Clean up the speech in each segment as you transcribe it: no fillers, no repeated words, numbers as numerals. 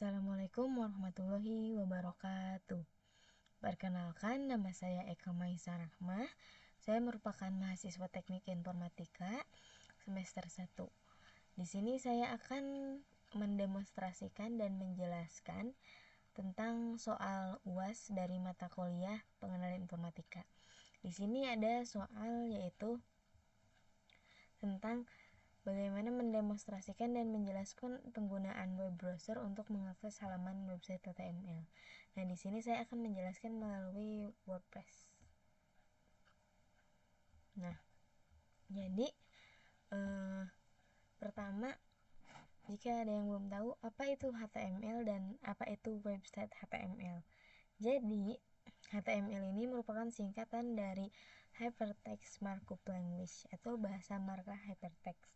Assalamualaikum warahmatullahi wabarakatuh. Perkenalkan, nama saya Eka Maisa Rahmah. Saya merupakan mahasiswa Teknik Informatika semester 1. Di sini saya akan mendemonstrasikan dan menjelaskan tentang soal UAS dari mata kuliah Pengenalan Informatika. Di sini ada soal yaitu tentang bagaimana mendemonstrasikan dan menjelaskan penggunaan web browser untuk mengakses halaman website HTML. Nah, di sini saya akan menjelaskan melalui WordPress. Nah, jadi pertama, jika ada yang belum tahu apa itu HTML dan apa itu website HTML. Jadi, HTML ini merupakan singkatan dari Hypertext Markup Language atau bahasa markup hypertext.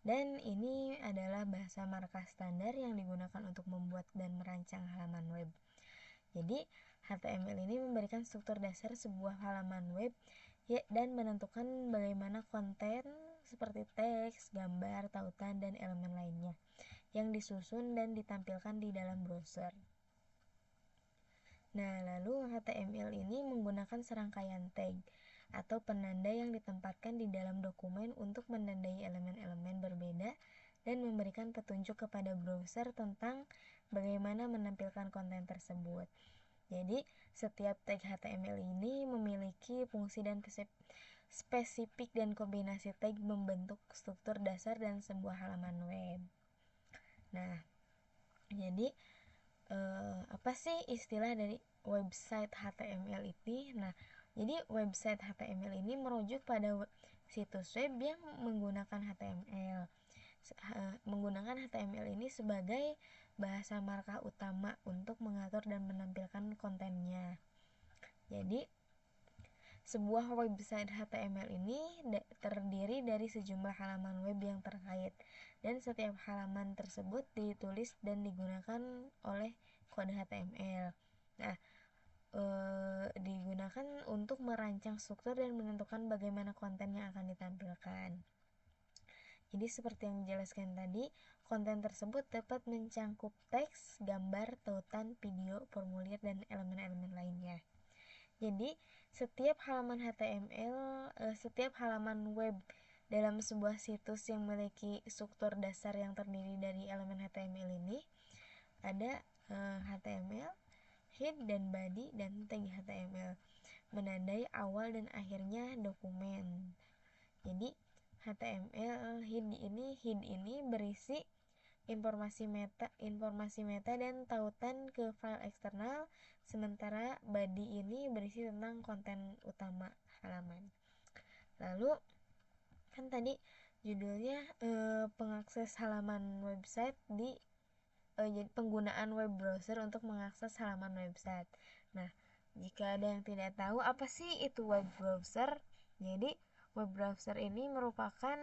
Dan ini adalah bahasa markup standar yang digunakan untuk membuat dan merancang halaman web. Jadi, HTML ini memberikan struktur dasar sebuah halaman web dan menentukan bagaimana konten seperti teks, gambar, tautan, dan elemen lainnya yang disusun dan ditampilkan di dalam browser. Nah, lalu HTML ini menggunakan serangkaian tag atau penanda yang ditempatkan di dalam dokumen untuk menandai elemen-elemen berbeda dan memberikan petunjuk kepada browser tentang bagaimana menampilkan konten tersebut. Jadi, setiap tag HTML ini memiliki fungsi dan spesifik dan kombinasi tag membentuk struktur dasar dan sebuah halaman web. Nah, jadi apa sih istilah dari website HTML ini? Nah, jadi website HTML ini merujuk pada situs web yang menggunakan HTML. Menggunakan HTML ini sebagai bahasa markup utama untuk mengatur dan menampilkan kontennya. Jadi, sebuah website HTML ini terdiri dari sejumlah halaman web yang terkait, dan setiap halaman tersebut ditulis dan digunakan oleh kode HTML. Nah, digunakan untuk merancang struktur dan menentukan bagaimana konten yang akan ditampilkan. Jadi seperti yang dijelaskan tadi, konten tersebut dapat mencangkup teks, gambar, tautan, video, formulir, dan elemen-elemen lainnya. Jadi, setiap halaman HTML, setiap halaman web dalam sebuah situs yang memiliki struktur dasar yang terdiri dari elemen HTML ini ada HTML, head dan body, dan tag HTML menandai awal dan akhirnya dokumen. Jadi, HTML head ini berisi informasi meta dan tautan ke file eksternal, sementara body ini berisi tentang konten utama halaman. Lalu kan tadi judulnya pengakses halaman website di jadi penggunaan web browser untuk mengakses halaman website. Nah, jika ada yang tidak tahu apa sih itu web browser, jadi web browser ini merupakan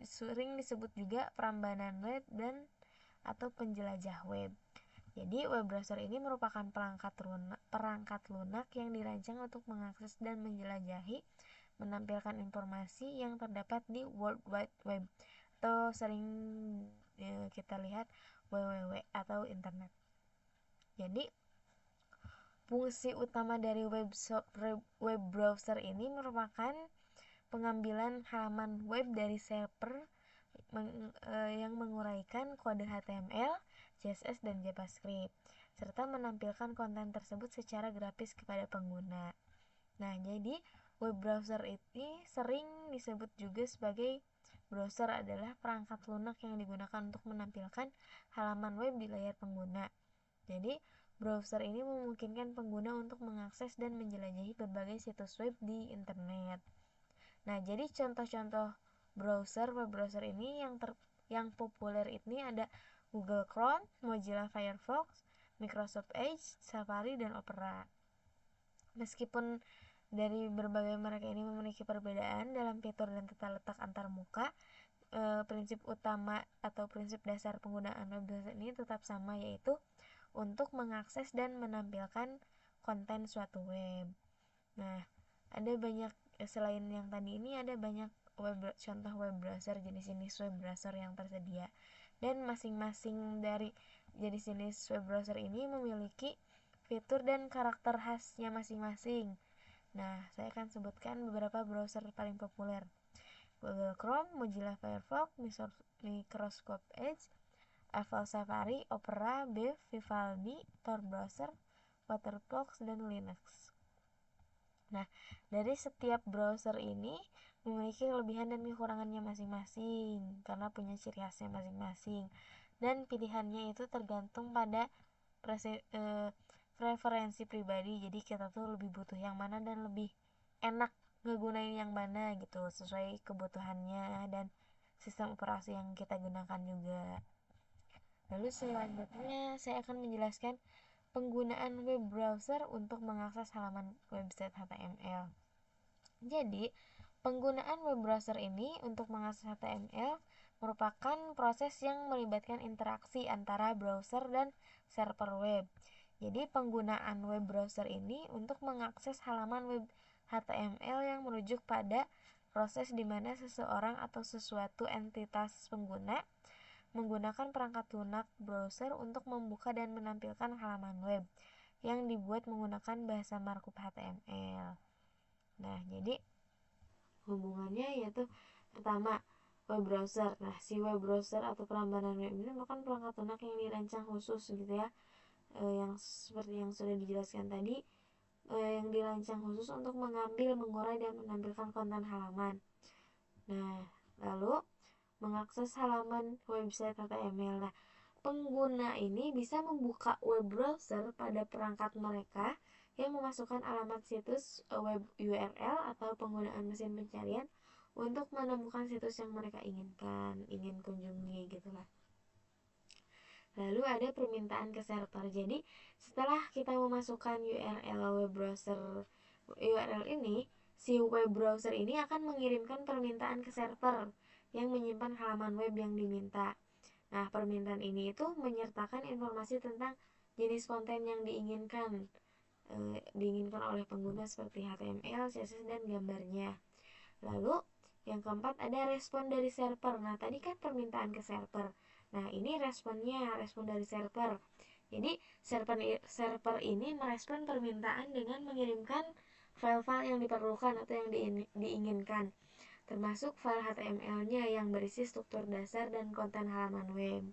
sering disebut juga perambanan web dan atau penjelajah web. Jadi web browser ini merupakan perangkat lunak yang dirancang untuk mengakses dan menjelajahi, menampilkan informasi yang terdapat di World Wide Web atau sering kita lihat www atau internet. Jadi fungsi utama dari web browser ini merupakan pengambilan halaman web dari server yang menguraikan kode HTML, CSS, dan JavaScript, serta menampilkan konten tersebut secara grafis kepada pengguna. Nah, jadi web browser ini sering disebut juga sebagai browser adalah perangkat lunak yang digunakan untuk menampilkan halaman web di layar pengguna. Jadi, browser ini memungkinkan pengguna untuk mengakses dan menjelajahi berbagai situs web di internet. Nah, jadi contoh-contoh web browser ini yang populer ini ada Google Chrome, Mozilla Firefox, Microsoft Edge, Safari, dan Opera. Meskipun dari berbagai merek ini memiliki perbedaan dalam fitur dan tata letak antar muka, prinsip utama atau prinsip dasar penggunaan web browser ini tetap sama, yaitu untuk mengakses dan menampilkan konten suatu web. Nah, ada banyak selain yang tadi ini ada banyak contoh web browser, jenis-jenis web browser yang tersedia, dan masing-masing dari jenis web browser ini memiliki fitur dan karakter khasnya masing-masing. Nah, saya akan sebutkan beberapa browser paling populer: Google Chrome, Mozilla Firefox, Microsoft Edge, Apple Safari, Opera, Brave, Vivaldi, Tor browser, Firefox, dan Linux. Nah, dari setiap browser ini memiliki kelebihan dan kekurangannya masing-masing karena punya ciri khasnya masing-masing, dan pilihannya itu tergantung pada preferensi pribadi. Jadi kita tuh lebih butuh yang mana dan lebih enak ngegunain yang mana gitu, sesuai kebutuhannya dan sistem operasi yang kita gunakan juga. Lalu selanjutnya saya akan menjelaskan penggunaan web browser untuk mengakses halaman website HTML. Jadi, penggunaan web browser ini untuk mengakses HTML merupakan proses yang melibatkan interaksi antara browser dan server web. Jadi, penggunaan web browser ini untuk mengakses halaman web HTML yang merujuk pada proses di mana seseorang atau sesuatu entitas pengguna menggunakan perangkat lunak browser untuk membuka dan menampilkan halaman web yang dibuat menggunakan bahasa markup HTML. Nah, jadi hubungannya yaitu pertama, web browser. Nah, si web browser atau perambanan web ini merupakan perangkat lunak yang dirancang khusus gitu ya, yang seperti yang sudah dijelaskan tadi, yang dirancang khusus untuk mengambil, mengurai, dan menampilkan konten halaman. Nah, lalu mengakses halaman website HTML. Nah, pengguna ini bisa membuka web browser pada perangkat mereka yang memasukkan alamat situs web URL atau penggunaan mesin pencarian untuk menemukan situs yang mereka ingin kunjungi gitulah. Lalu ada permintaan ke server. Jadi setelah kita memasukkan URL web browser URL ini, si web browser ini akan mengirimkan permintaan ke server yang menyimpan halaman web yang diminta. Nah, permintaan ini itu menyertakan informasi tentang jenis konten yang diinginkan oleh pengguna seperti HTML, CSS, dan gambarnya. Lalu yang keempat ada respon dari server. Nah, tadi kan permintaan ke server. Nah, ini respon dari server. Jadi server ini merespon permintaan dengan mengirimkan file-file yang diperlukan atau yang diinginkan, termasuk file HTML-nya yang berisi struktur dasar dan konten halaman web.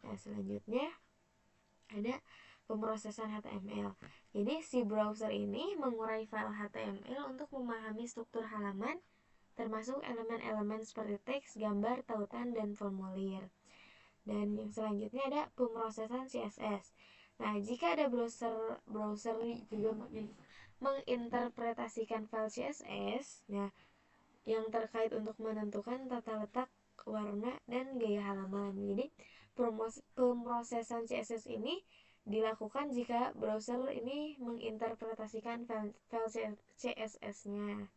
Nah, selanjutnya ada pemrosesan HTML. Jadi si browser ini mengurai file HTML untuk memahami struktur halaman, termasuk elemen-elemen seperti teks, gambar, tautan, dan formulir. Dan yang selanjutnya ada pemrosesan CSS. Nah, jika ada browser juga menginterpretasikan file CSS, nah, yang terkait untuk menentukan tata letak, warna, dan gaya halaman. Jadi, pemrosesan CSS ini dilakukan jika browser ini menginterpretasikan file CSS-nya.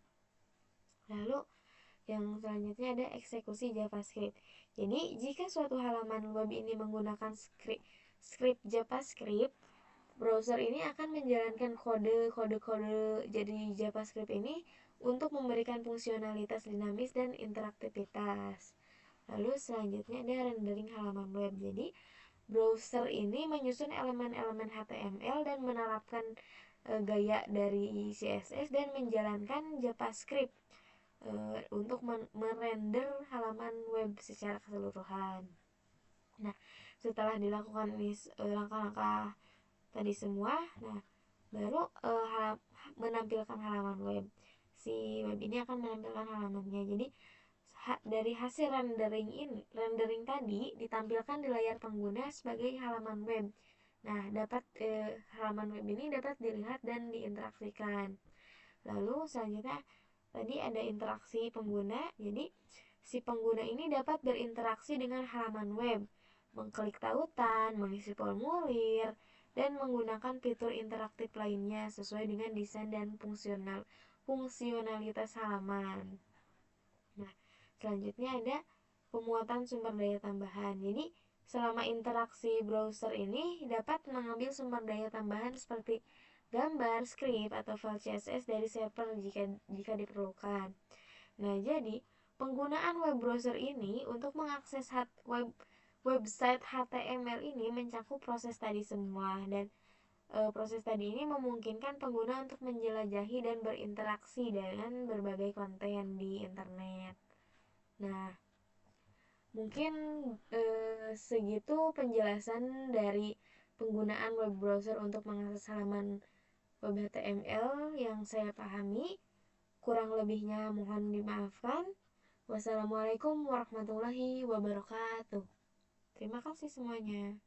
Lalu, yang selanjutnya ada eksekusi JavaScript. Jadi, jika suatu halaman web ini menggunakan script JavaScript, browser ini akan menjalankan kode jadi JavaScript ini untuk memberikan fungsionalitas dinamis dan interaktivitas. Lalu selanjutnya ada rendering halaman web. Jadi browser ini menyusun elemen-elemen HTML dan menerapkan gaya dari CSS dan menjalankan JavaScript untuk merender halaman web secara keseluruhan. Nah, setelah dilakukan langkah-langkah tadi semua, nah baru menampilkan halaman web. Si web ini akan menampilkan halamannya. Jadi dari hasil rendering tadi ditampilkan di layar pengguna sebagai halaman web. Nah, halaman web ini dapat dilihat dan diinteraksikan. Lalu selanjutnya tadi ada interaksi pengguna. Jadi si pengguna ini dapat berinteraksi dengan halaman web, mengklik tautan, mengisi formulir, dan menggunakan fitur interaktif lainnya sesuai dengan desain dan fungsionalitas halaman. Nah, selanjutnya ada pemuatan sumber daya tambahan. Jadi, selama interaksi browser ini dapat mengambil sumber daya tambahan seperti gambar, skrip, atau file CSS dari server jika diperlukan. Nah, jadi penggunaan web browser ini untuk mengakses website HTML ini mencakup proses tadi semua, dan proses tadi ini memungkinkan pengguna untuk menjelajahi dan berinteraksi dengan berbagai konten di internet. Nah, mungkin segitu penjelasan dari penggunaan web browser untuk mengakses halaman web HTML yang saya pahami. Kurang lebihnya mohon dimaafkan. Wassalamualaikum warahmatullahi wabarakatuh. Terima kasih semuanya.